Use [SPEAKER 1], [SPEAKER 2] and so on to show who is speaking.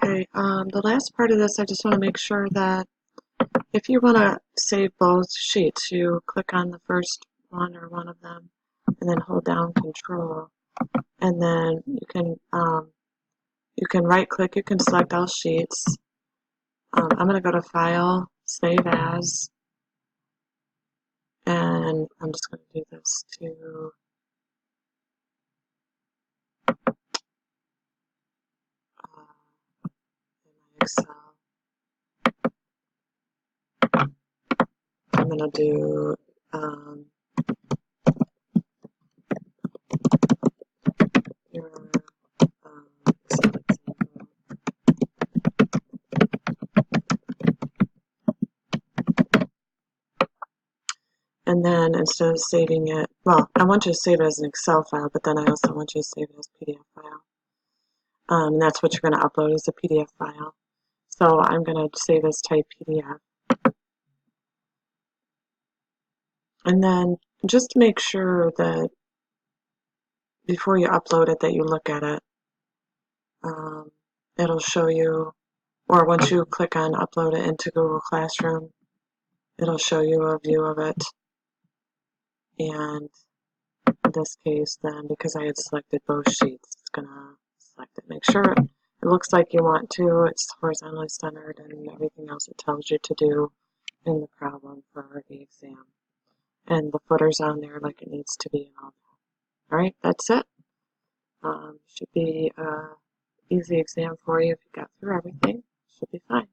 [SPEAKER 1] Okay, the last part of this, I just want to make sure that if you want to save both sheets, you click on the first one or one of them, and then hold down Control, and then you can right click, you can select all sheets. I'm going to go to File, Save As, and I'm just going to do this to in my Excel. I'm going to do your Excel example. And then instead of saving it, well, I want you to save it as an Excel file, but then I also want you to save it as a PDF file. And that's what you're going to upload as a PDF file. So I'm going to save as type PDF. And then just make sure that before you upload it that you look at it. It'll show you, or once you click on upload it into Google Classroom, it'll show you a view of it. And in this case, then, because I had selected both sheets, it's going to select it. Make sure it looks like you want to. It's horizontally centered and everything else it tells you to do in the problem for the exam. And the footer's on there like it needs to be and all that. All right, that's it. Should be an easy exam for you if you got through everything. Should be fine.